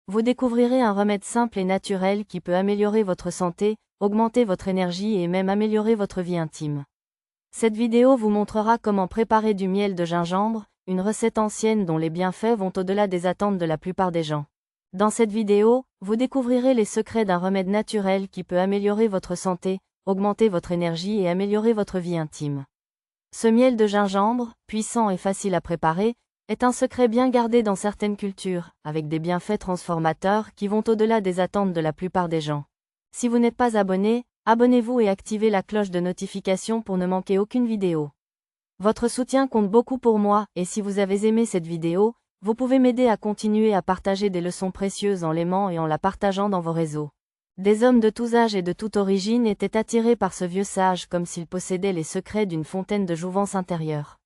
vous découvrirez un remède simple et naturel qui peut améliorer votre santé, augmenter votre énergie et même améliorer votre vie intime. Cette vidéo vous montrera comment préparer du miel de gingembre, une recette ancienne dont les bienfaits vont au-delà des attentes de la plupart des gens. Dans cette vidéo, vous découvrirez les secrets d'un remède naturel qui peut améliorer votre santé, augmenter votre énergie et améliorer votre vie intime. Ce miel de gingembre, puissant et facile à préparer, est un secret bien gardé dans certaines cultures, avec des bienfaits transformateurs qui vont au-delà des attentes de la plupart des gens. Si vous n'êtes pas abonné, abonnez-vous et activez la cloche de notification pour ne manquer aucune vidéo. Votre soutien compte beaucoup pour moi, et si vous avez aimé cette vidéo, vous pouvez m'aider à continuer à partager des leçons précieuses en l'aimant et en la partageant dans vos réseaux. Des hommes de tous âges et de toute origine étaient attirés par ce vieux sage comme s'il possédait les secrets d'une fontaine de jouvence intérieure.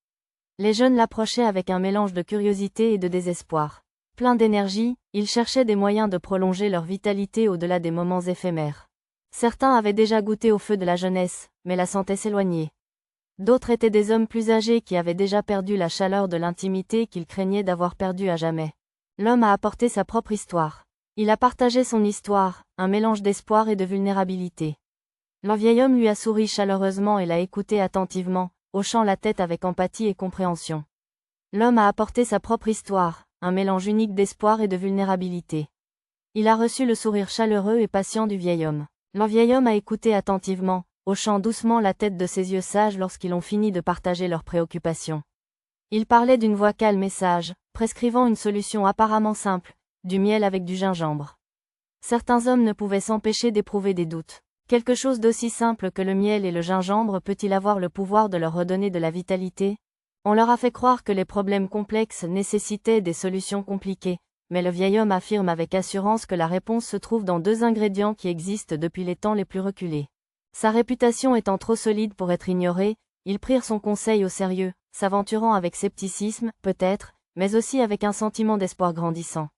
Les jeunes l'approchaient avec un mélange de curiosité et de désespoir. Plein d'énergie, ils cherchaient des moyens de prolonger leur vitalité au-delà des moments éphémères. Certains avaient déjà goûté au feu de la jeunesse, mais la sentaient s'éloigner. D'autres étaient des hommes plus âgés qui avaient déjà perdu la chaleur de l'intimité qu'ils craignaient d'avoir perdue à jamais. L'homme a apporté sa propre histoire. Il a partagé son histoire, un mélange d'espoir et de vulnérabilité. Le vieil homme lui a souri chaleureusement et l'a écouté attentivement, hochant la tête avec empathie et compréhension. L'homme a apporté sa propre histoire, un mélange unique d'espoir et de vulnérabilité. Il a reçu le sourire chaleureux et patient du vieil homme. Le vieil homme a écouté attentivement, hochant doucement la tête de ses yeux sages lorsqu'ils ont fini de partager leurs préoccupations. Il parlait d'une voix calme et sage, prescrivant une solution apparemment simple, du miel avec du gingembre. Certains hommes ne pouvaient s'empêcher d'éprouver des doutes. Quelque chose d'aussi simple que le miel et le gingembre peut-il avoir le pouvoir de leur redonner de la vitalité? On leur a fait croire que les problèmes complexes nécessitaient des solutions compliquées, mais le vieil homme affirme avec assurance que la réponse se trouve dans deux ingrédients qui existent depuis les temps les plus reculés. Sa réputation étant trop solide pour être ignorée, ils prirent son conseil au sérieux, s'aventurant avec scepticisme, peut-être, mais aussi avec un sentiment d'espoir grandissant.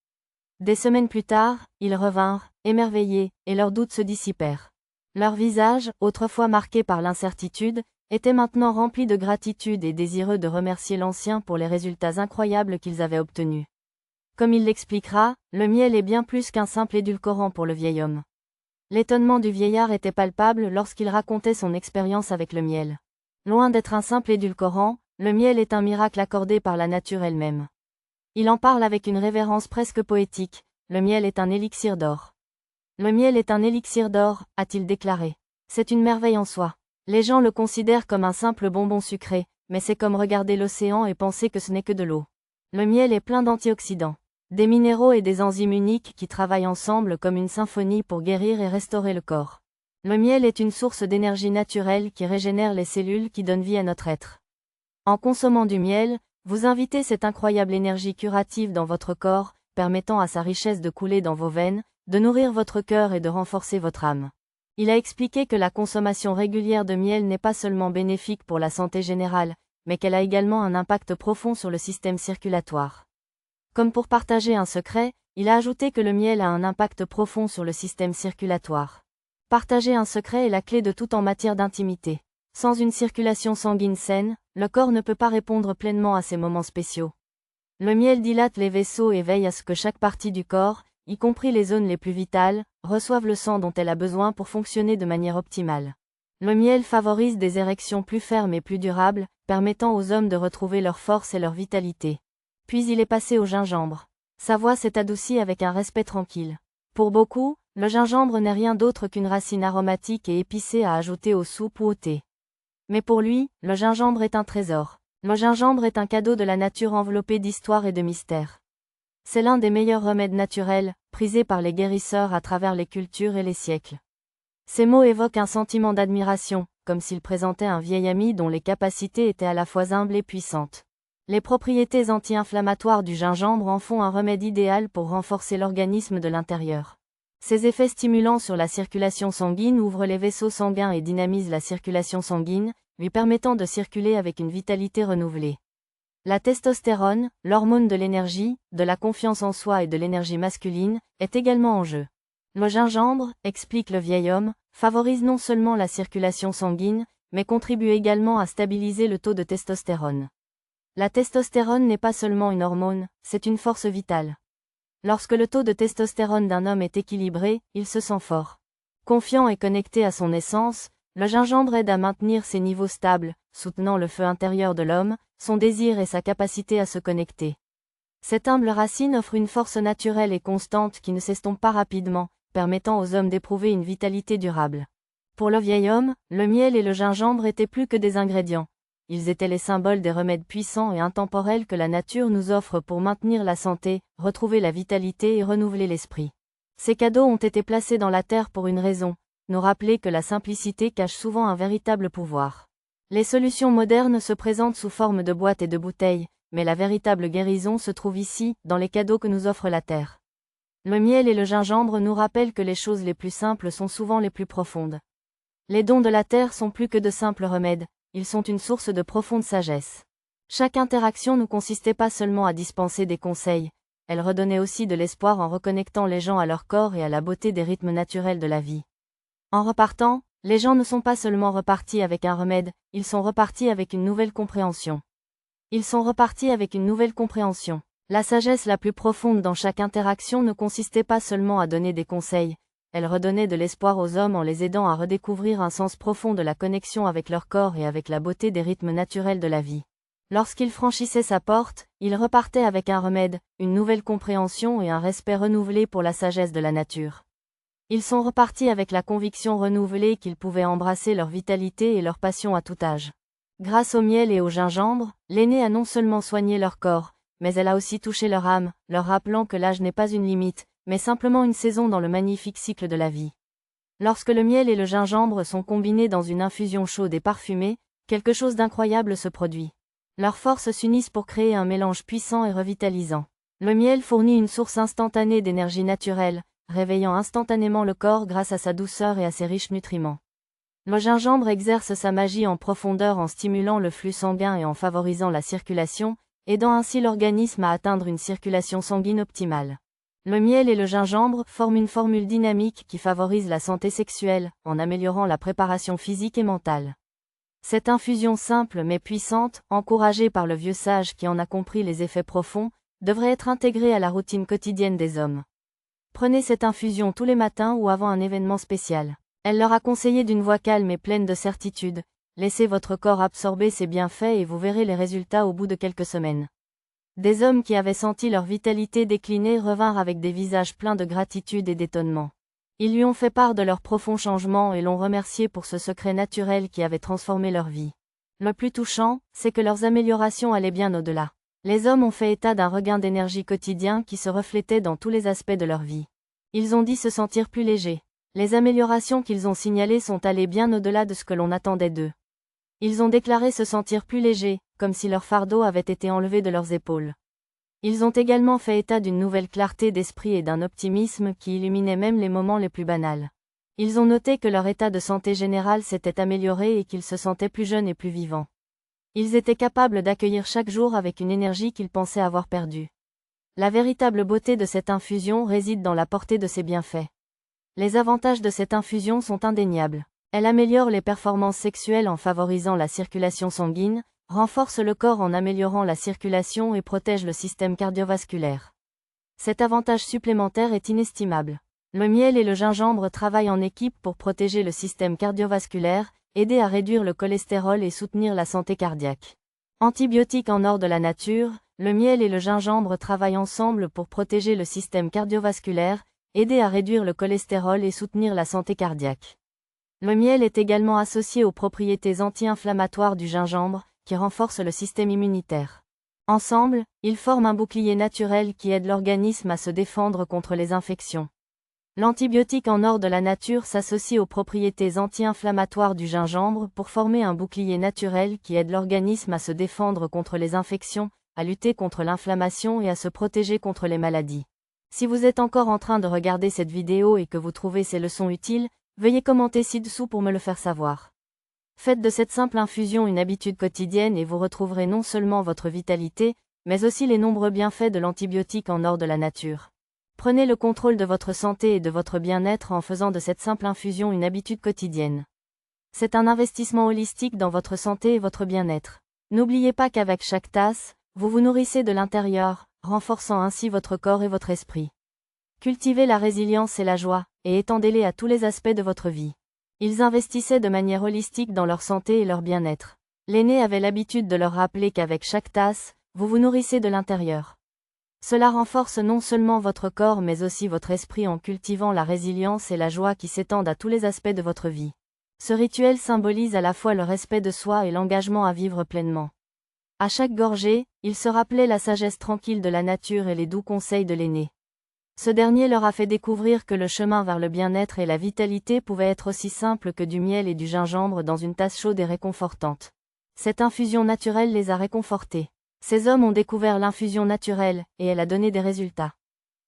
Des semaines plus tard, ils revinrent, émerveillés, et leurs doutes se dissipèrent. Leurs visages, autrefois marqués par l'incertitude, étaient maintenant remplis de gratitude et désireux de remercier l'ancien pour les résultats incroyables qu'ils avaient obtenus. Comme il l'expliquera, le miel est bien plus qu'un simple édulcorant pour le vieil homme. L'étonnement du vieillard était palpable lorsqu'il racontait son expérience avec le miel. Loin d'être un simple édulcorant, le miel est un miracle accordé par la nature elle-même. Il en parle avec une révérence presque poétique, le miel est un élixir d'or. Le miel est un élixir d'or, a-t-il déclaré. C'est une merveille en soi. Les gens le considèrent comme un simple bonbon sucré, mais c'est comme regarder l'océan et penser que ce n'est que de l'eau. Le miel est plein d'antioxydants. Des minéraux et des enzymes uniques qui travaillent ensemble comme une symphonie pour guérir et restaurer le corps. Le miel est une source d'énergie naturelle qui régénère les cellules qui donnent vie à notre être. En consommant du miel, vous invitez cette incroyable énergie curative dans votre corps, permettant à sa richesse de couler dans vos veines, de nourrir votre cœur et de renforcer votre âme. Il a expliqué que la consommation régulière de miel n'est pas seulement bénéfique pour la santé générale, mais qu'elle a également un impact profond sur le système circulatoire. Comme pour partager un secret, il a ajouté que le miel a un impact profond sur le système circulatoire. Partager un secret est la clé de tout en matière d'intimité. Sans une circulation sanguine saine, le corps ne peut pas répondre pleinement à ces moments spéciaux. Le miel dilate les vaisseaux et veille à ce que chaque partie du corps, y compris les zones les plus vitales, reçoive le sang dont elle a besoin pour fonctionner de manière optimale. Le miel favorise des érections plus fermes et plus durables, permettant aux hommes de retrouver leur force et leur vitalité. Puis il est passé au gingembre. Sa voix s'est adoucie avec un respect tranquille. Pour beaucoup, le gingembre n'est rien d'autre qu'une racine aromatique et épicée à ajouter aux soupes ou au thé. Mais pour lui, le gingembre est un trésor. Le gingembre est un cadeau de la nature enveloppé d'histoire et de mystère. C'est l'un des meilleurs remèdes naturels, prisés par les guérisseurs à travers les cultures et les siècles. Ces mots évoquent un sentiment d'admiration, comme s'il présentait un vieil ami dont les capacités étaient à la fois humbles et puissantes. Les propriétés anti-inflammatoires du gingembre en font un remède idéal pour renforcer l'organisme de l'intérieur. Ses effets stimulants sur la circulation sanguine ouvrent les vaisseaux sanguins et dynamisent la circulation sanguine, lui permettant de circuler avec une vitalité renouvelée. La testostérone, l'hormone de l'énergie, de la confiance en soi et de l'énergie masculine, est également en jeu. Le gingembre, explique le vieil homme, favorise non seulement la circulation sanguine, mais contribue également à stabiliser le taux de testostérone. La testostérone n'est pas seulement une hormone, c'est une force vitale. Lorsque le taux de testostérone d'un homme est équilibré, il se sent fort. Confiant et connecté à son essence, le gingembre aide à maintenir ses niveaux stables, soutenant le feu intérieur de l'homme, son désir et sa capacité à se connecter. Cette humble racine offre une force naturelle et constante qui ne s'estompe pas rapidement, permettant aux hommes d'éprouver une vitalité durable. Pour le vieil homme, le miel et le gingembre étaient plus que des ingrédients. Ils étaient les symboles des remèdes puissants et intemporels que la nature nous offre pour maintenir la santé, retrouver la vitalité et renouveler l'esprit. Ces cadeaux ont été placés dans la terre pour une raison, nous rappeler que la simplicité cache souvent un véritable pouvoir. Les solutions modernes se présentent sous forme de boîtes et de bouteilles, mais la véritable guérison se trouve ici, dans les cadeaux que nous offre la terre. Le miel et le gingembre nous rappellent que les choses les plus simples sont souvent les plus profondes. Les dons de la terre sont plus que de simples remèdes, ils sont une source de profonde sagesse. Chaque interaction ne consistait pas seulement à dispenser des conseils, elle redonnait aussi de l'espoir en reconnectant les gens à leur corps et à la beauté des rythmes naturels de la vie. En repartant, les gens ne sont pas seulement repartis avec un remède, ils sont repartis avec une nouvelle compréhension. La sagesse la plus profonde dans chaque interaction ne consistait pas seulement à donner des conseils, elle redonnait de l'espoir aux hommes en les aidant à redécouvrir un sens profond de la connexion avec leur corps et avec la beauté des rythmes naturels de la vie. Lorsqu'ils franchissaient sa porte, ils repartaient avec un remède, une nouvelle compréhension et un respect renouvelé pour la sagesse de la nature. Ils sont repartis avec la conviction renouvelée qu'ils pouvaient embrasser leur vitalité et leur passion à tout âge. Grâce au miel et au gingembre, l'aîné a non seulement soigné leur corps, mais elle a aussi touché leur âme, leur rappelant que l'âge n'est pas une limite, mais simplement une saison dans le magnifique cycle de la vie. Lorsque le miel et le gingembre sont combinés dans une infusion chaude et parfumée, quelque chose d'incroyable se produit. Leurs forces s'unissent pour créer un mélange puissant et revitalisant. Le miel fournit une source instantanée d'énergie naturelle, réveillant instantanément le corps grâce à sa douceur et à ses riches nutriments. Le gingembre exerce sa magie en profondeur en stimulant le flux sanguin et en favorisant la circulation, aidant ainsi l'organisme à atteindre une circulation sanguine optimale. Le miel et le gingembre forment une formule dynamique qui favorise la santé sexuelle, en améliorant la préparation physique et mentale. Cette infusion simple mais puissante, encouragée par le vieux sage qui en a compris les effets profonds, devrait être intégrée à la routine quotidienne des hommes. Prenez cette infusion tous les matins ou avant un événement spécial. Elle leur a conseillé d'une voix calme et pleine de certitude. Laissez votre corps absorber ses bienfaits et vous verrez les résultats au bout de quelques semaines. Des hommes qui avaient senti leur vitalité décliner revinrent avec des visages pleins de gratitude et d'étonnement. Ils lui ont fait part de leurs profonds changements et l'ont remercié pour ce secret naturel qui avait transformé leur vie. Le plus touchant, c'est que leurs améliorations allaient bien au-delà. Les hommes ont fait état d'un regain d'énergie quotidien qui se reflétait dans tous les aspects de leur vie. Ils ont dit se sentir plus légers. Les améliorations qu'ils ont signalées sont allées bien au-delà de ce que l'on attendait d'eux. Ils ont déclaré se sentir plus légers, comme si leur fardeau avait été enlevé de leurs épaules. Ils ont également fait état d'une nouvelle clarté d'esprit et d'un optimisme qui illuminait même les moments les plus banals. Ils ont noté que leur état de santé général s'était amélioré et qu'ils se sentaient plus jeunes et plus vivants. Ils étaient capables d'accueillir chaque jour avec une énergie qu'ils pensaient avoir perdue. La véritable beauté de cette infusion réside dans la portée de ses bienfaits. Les avantages de cette infusion sont indéniables. Elle améliore les performances sexuelles en favorisant la circulation sanguine, renforce le corps en améliorant la circulation et protège le système cardiovasculaire. Cet avantage supplémentaire est inestimable. Le miel et le gingembre travaillent en équipe pour protéger le système cardiovasculaire, aider à réduire le cholestérol et soutenir la santé cardiaque. Antibiotiques en or de la nature, le miel et le gingembre travaillent ensemble pour protéger le système cardiovasculaire, aider à réduire le cholestérol et soutenir la santé cardiaque. Le miel est également associé aux propriétés anti-inflammatoires du gingembre, qui renforcent le système immunitaire. Ensemble, ils forment un bouclier naturel qui aide l'organisme à se défendre contre les infections. L'antibiotique en or de la nature s'associe aux propriétés anti-inflammatoires du gingembre pour former un bouclier naturel qui aide l'organisme à se défendre contre les infections, à lutter contre l'inflammation et à se protéger contre les maladies. Si vous êtes encore en train de regarder cette vidéo et que vous trouvez ces leçons utiles, veuillez commenter ci-dessous pour me le faire savoir. Faites de cette simple infusion une habitude quotidienne et vous retrouverez non seulement votre vitalité, mais aussi les nombreux bienfaits de l'antibiotique en or de la nature. Prenez le contrôle de votre santé et de votre bien-être en faisant de cette simple infusion une habitude quotidienne. C'est un investissement holistique dans votre santé et votre bien-être. N'oubliez pas qu'avec chaque tasse, vous vous nourrissez de l'intérieur, renforçant ainsi votre corps et votre esprit. Cultivez la résilience et la joie, et étendez-les à tous les aspects de votre vie. Ils investissaient de manière holistique dans leur santé et leur bien-être. L'aîné avait l'habitude de leur rappeler qu'avec chaque tasse, vous vous nourrissez de l'intérieur. Cela renforce non seulement votre corps mais aussi votre esprit en cultivant la résilience et la joie qui s'étendent à tous les aspects de votre vie. Ce rituel symbolise à la fois le respect de soi et l'engagement à vivre pleinement. À chaque gorgée, ils se rappelaient la sagesse tranquille de la nature et les doux conseils de l'aîné. Ce dernier leur a fait découvrir que le chemin vers le bien-être et la vitalité pouvait être aussi simple que du miel et du gingembre dans une tasse chaude et réconfortante. Cette infusion naturelle les a réconfortés. Ces hommes ont découvert l'infusion naturelle, et elle a donné des résultats.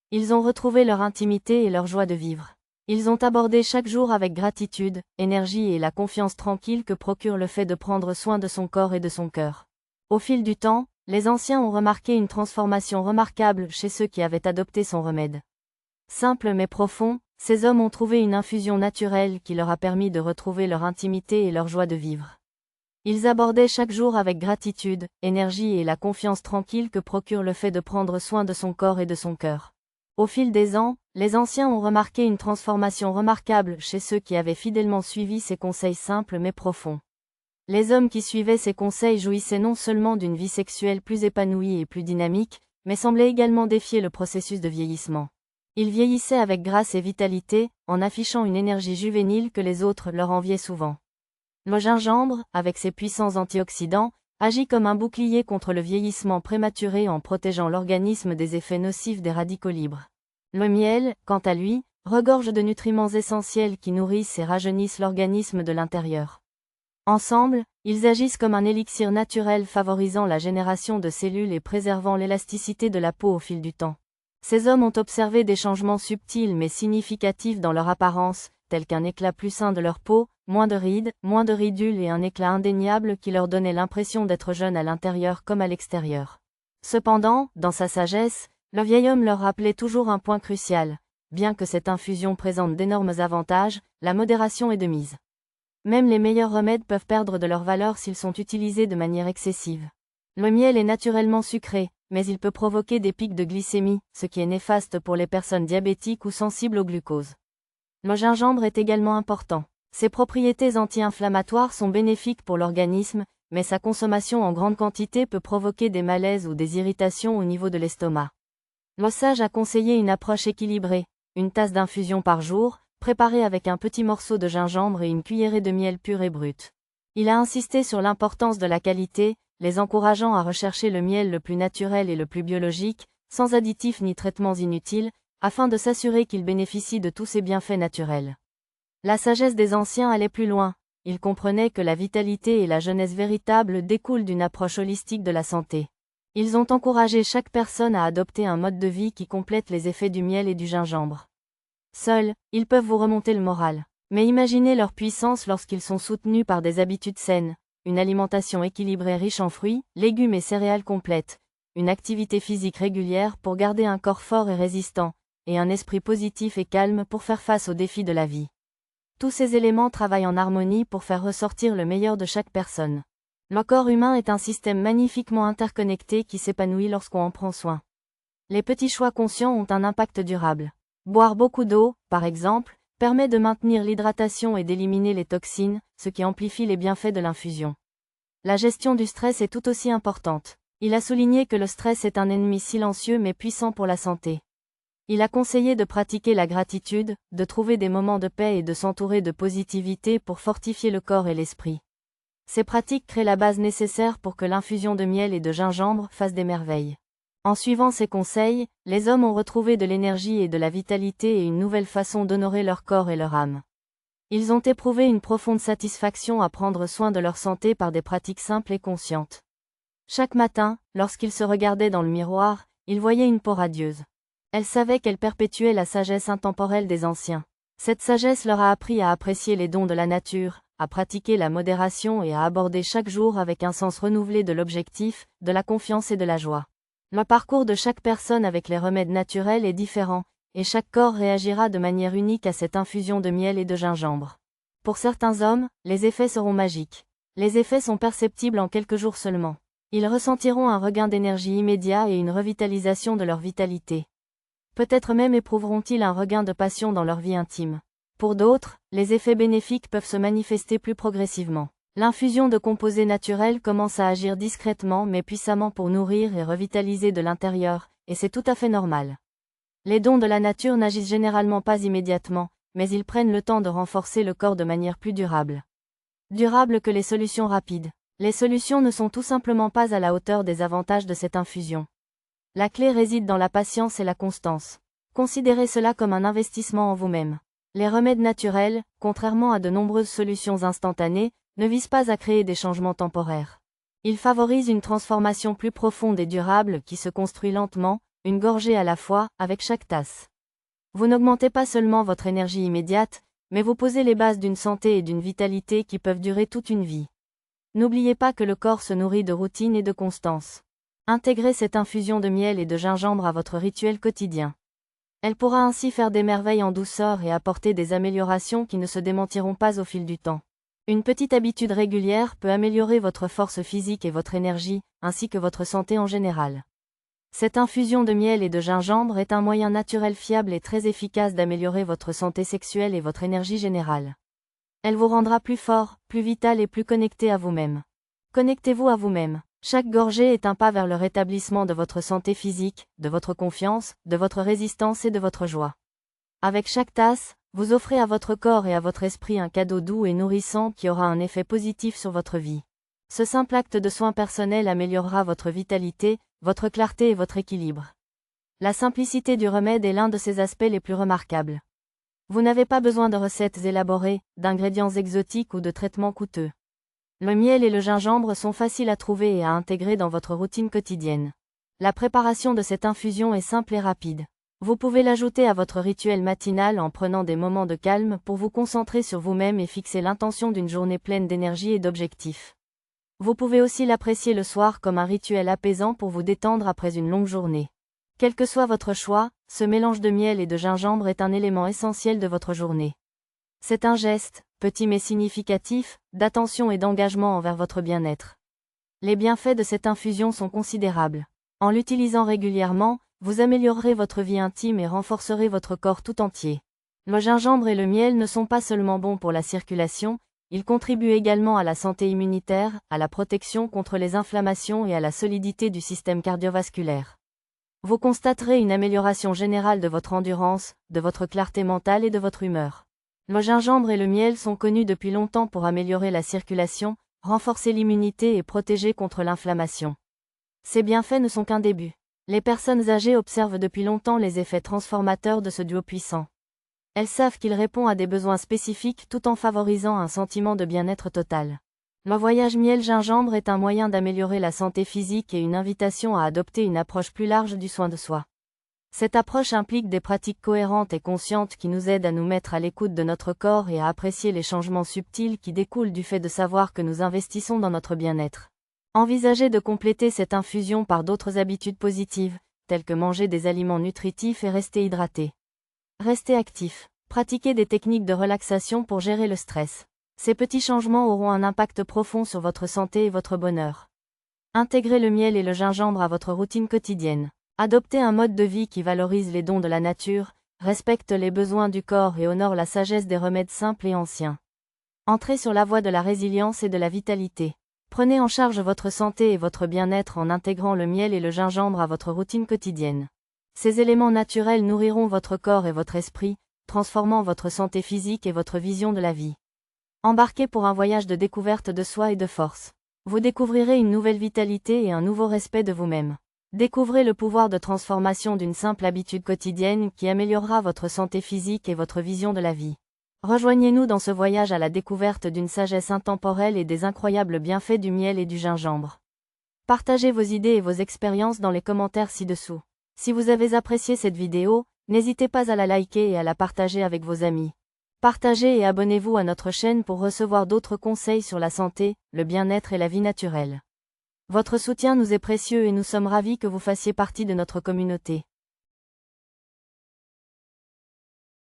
Ils ont retrouvé leur intimité et leur joie de vivre. Ils ont abordé chaque jour avec gratitude, énergie et la confiance tranquille que procure le fait de prendre soin de son corps et de son cœur. Au fil du temps, les anciens ont remarqué une transformation remarquable chez ceux qui avaient adopté son remède. Simple mais profond, ces hommes ont trouvé une infusion naturelle qui leur a permis de retrouver leur intimité et leur joie de vivre. Ils abordaient chaque jour avec gratitude, énergie et la confiance tranquille que procure le fait de prendre soin de son corps et de son cœur. Au fil des ans, les anciens ont remarqué une transformation remarquable chez ceux qui avaient fidèlement suivi ces conseils simples mais profonds. Les hommes qui suivaient ces conseils jouissaient non seulement d'une vie sexuelle plus épanouie et plus dynamique, mais semblaient également défier le processus de vieillissement. Ils vieillissaient avec grâce et vitalité, en affichant une énergie juvénile que les autres leur enviaient souvent. Le gingembre, avec ses puissants antioxydants, agit comme un bouclier contre le vieillissement prématuré en protégeant l'organisme des effets nocifs des radicaux libres. Le miel, quant à lui, regorge de nutriments essentiels qui nourrissent et rajeunissent l'organisme de l'intérieur. Ensemble, ils agissent comme un élixir naturel favorisant la génération de cellules et préservant l'élasticité de la peau au fil du temps. Ces hommes ont observé des changements subtils mais significatifs dans leur apparence, tels qu'un éclat plus sain de leur peau, moins de rides, moins de ridules et un éclat indéniable qui leur donnait l'impression d'être jeunes à l'intérieur comme à l'extérieur. Cependant, dans sa sagesse, le vieil homme leur rappelait toujours un point crucial. Bien que cette infusion présente d'énormes avantages, la modération est de mise. Même les meilleurs remèdes peuvent perdre de leur valeur s'ils sont utilisés de manière excessive. Le miel est naturellement sucré, mais il peut provoquer des pics de glycémie, ce qui est néfaste pour les personnes diabétiques ou sensibles au glucose. Le gingembre est également important. Ses propriétés anti-inflammatoires sont bénéfiques pour l'organisme, mais sa consommation en grande quantité peut provoquer des malaises ou des irritations au niveau de l'estomac. Le sage a conseillé une approche équilibrée, une tasse d'infusion par jour, préparée avec un petit morceau de gingembre et une cuillerée de miel pur et brut. Il a insisté sur l'importance de la qualité, les encourageant à rechercher le miel le plus naturel et le plus biologique, sans additifs ni traitements inutiles, afin de s'assurer qu'il bénéficie de tous ses bienfaits naturels. La sagesse des anciens allait plus loin. Ils comprenaient que la vitalité et la jeunesse véritable découlent d'une approche holistique de la santé. Ils ont encouragé chaque personne à adopter un mode de vie qui complète les effets du miel et du gingembre. Seuls, ils peuvent vous remonter le moral. Mais imaginez leur puissance lorsqu'ils sont soutenus par des habitudes saines, une alimentation équilibrée riche en fruits, légumes et céréales complètes, une activité physique régulière pour garder un corps fort et résistant, et un esprit positif et calme pour faire face aux défis de la vie. Tous ces éléments travaillent en harmonie pour faire ressortir le meilleur de chaque personne. Le corps humain est un système magnifiquement interconnecté qui s'épanouit lorsqu'on en prend soin. Les petits choix conscients ont un impact durable. Boire beaucoup d'eau, par exemple, permet de maintenir l'hydratation et d'éliminer les toxines, ce qui amplifie les bienfaits de l'infusion. La gestion du stress est tout aussi importante. Il a souligné que le stress est un ennemi silencieux mais puissant pour la santé. Il a conseillé de pratiquer la gratitude, de trouver des moments de paix et de s'entourer de positivité pour fortifier le corps et l'esprit. Ces pratiques créent la base nécessaire pour que l'infusion de miel et de gingembre fasse des merveilles. En suivant ces conseils, les hommes ont retrouvé de l'énergie et de la vitalité et une nouvelle façon d'honorer leur corps et leur âme. Ils ont éprouvé une profonde satisfaction à prendre soin de leur santé par des pratiques simples et conscientes. Chaque matin, lorsqu'ils se regardaient dans le miroir, ils voyaient une peau radieuse. Elles savaient qu'elle perpétuait la sagesse intemporelle des anciens. Cette sagesse leur a appris à apprécier les dons de la nature, à pratiquer la modération et à aborder chaque jour avec un sens renouvelé de l'objectif, de la confiance et de la joie. Le parcours de chaque personne avec les remèdes naturels est différent, et chaque corps réagira de manière unique à cette infusion de miel et de gingembre. Pour certains hommes, les effets seront magiques. Les effets sont perceptibles en quelques jours seulement. Ils ressentiront un regain d'énergie immédiat et une revitalisation de leur vitalité. Peut-être même éprouveront-ils un regain de passion dans leur vie intime. Pour d'autres, les effets bénéfiques peuvent se manifester plus progressivement. L'infusion de composés naturels commence à agir discrètement mais puissamment pour nourrir et revitaliser de l'intérieur, et c'est tout à fait normal. Les dons de la nature n'agissent généralement pas immédiatement, mais ils prennent le temps de renforcer le corps de manière plus durable. Durable que les solutions rapides. Les solutions ne sont tout simplement pas à la hauteur des avantages de cette infusion. La clé réside dans la patience et la constance. Considérez cela comme un investissement en vous-même. Les remèdes naturels, contrairement à de nombreuses solutions instantanées, ne visent pas à créer des changements temporaires. Ils favorisent une transformation plus profonde et durable qui se construit lentement, une gorgée à la fois, avec chaque tasse. Vous n'augmentez pas seulement votre énergie immédiate, mais vous posez les bases d'une santé et d'une vitalité qui peuvent durer toute une vie. N'oubliez pas que le corps se nourrit de routine et de constance. Intégrez cette infusion de miel et de gingembre à votre rituel quotidien. Elle pourra ainsi faire des merveilles en douceur et apporter des améliorations qui ne se démentiront pas au fil du temps. Une petite habitude régulière peut améliorer votre force physique et votre énergie, ainsi que votre santé en général. Cette infusion de miel et de gingembre est un moyen naturel fiable et très efficace d'améliorer votre santé sexuelle et votre énergie générale. Elle vous rendra plus fort, plus vital et plus connecté à vous-même. Connectez-vous à vous-même. Chaque gorgée est un pas vers le rétablissement de votre santé physique, de votre confiance, de votre résistance et de votre joie. Avec chaque tasse, vous offrez à votre corps et à votre esprit un cadeau doux et nourrissant qui aura un effet positif sur votre vie. Ce simple acte de soin personnel améliorera votre vitalité, votre clarté et votre équilibre. La simplicité du remède est l'un de ses aspects les plus remarquables. Vous n'avez pas besoin de recettes élaborées, d'ingrédients exotiques ou de traitements coûteux. Le miel et le gingembre sont faciles à trouver et à intégrer dans votre routine quotidienne. La préparation de cette infusion est simple et rapide. Vous pouvez l'ajouter à votre rituel matinal en prenant des moments de calme pour vous concentrer sur vous-même et fixer l'intention d'une journée pleine d'énergie et d'objectifs. Vous pouvez aussi l'apprécier le soir comme un rituel apaisant pour vous détendre après une longue journée. Quel que soit votre choix, ce mélange de miel et de gingembre est un élément essentiel de votre journée. C'est un geste, petit mais significatif, d'attention et d'engagement envers votre bien-être. Les bienfaits de cette infusion sont considérables. En l'utilisant régulièrement, vous améliorerez votre vie intime et renforcerez votre corps tout entier. Le gingembre et le miel ne sont pas seulement bons pour la circulation, ils contribuent également à la santé immunitaire, à la protection contre les inflammations et à la solidité du système cardiovasculaire. Vous constaterez une amélioration générale de votre endurance, de votre clarté mentale et de votre humeur. Le gingembre et le miel sont connus depuis longtemps pour améliorer la circulation, renforcer l'immunité et protéger contre l'inflammation. Ces bienfaits ne sont qu'un début. Les personnes âgées observent depuis longtemps les effets transformateurs de ce duo puissant. Elles savent qu'il répond à des besoins spécifiques tout en favorisant un sentiment de bien-être total. Le voyage miel-gingembre est un moyen d'améliorer la santé physique et une invitation à adopter une approche plus large du soin de soi. Cette approche implique des pratiques cohérentes et conscientes qui nous aident à nous mettre à l'écoute de notre corps et à apprécier les changements subtils qui découlent du fait de savoir que nous investissons dans notre bien-être. Envisagez de compléter cette infusion par d'autres habitudes positives, telles que manger des aliments nutritifs et rester hydraté. Restez actif. Pratiquez des techniques de relaxation pour gérer le stress. Ces petits changements auront un impact profond sur votre santé et votre bonheur. Intégrez le miel et le gingembre à votre routine quotidienne. Adoptez un mode de vie qui valorise les dons de la nature, respecte les besoins du corps et honore la sagesse des remèdes simples et anciens. Entrez sur la voie de la résilience et de la vitalité. Prenez en charge votre santé et votre bien-être en intégrant le miel et le gingembre à votre routine quotidienne. Ces éléments naturels nourriront votre corps et votre esprit, transformant votre santé physique et votre vision de la vie. Embarquez pour un voyage de découverte de soi et de force. Vous découvrirez une nouvelle vitalité et un nouveau respect de vous-même. Découvrez le pouvoir de transformation d'une simple habitude quotidienne qui améliorera votre santé physique et votre vision de la vie. Rejoignez-nous dans ce voyage à la découverte d'une sagesse intemporelle et des incroyables bienfaits du miel et du gingembre. Partagez vos idées et vos expériences dans les commentaires ci-dessous. Si vous avez apprécié cette vidéo, n'hésitez pas à la liker et à la partager avec vos amis. Partagez et abonnez-vous à notre chaîne pour recevoir d'autres conseils sur la santé, le bien-être et la vie naturelle. Votre soutien nous est précieux et nous sommes ravis que vous fassiez partie de notre communauté.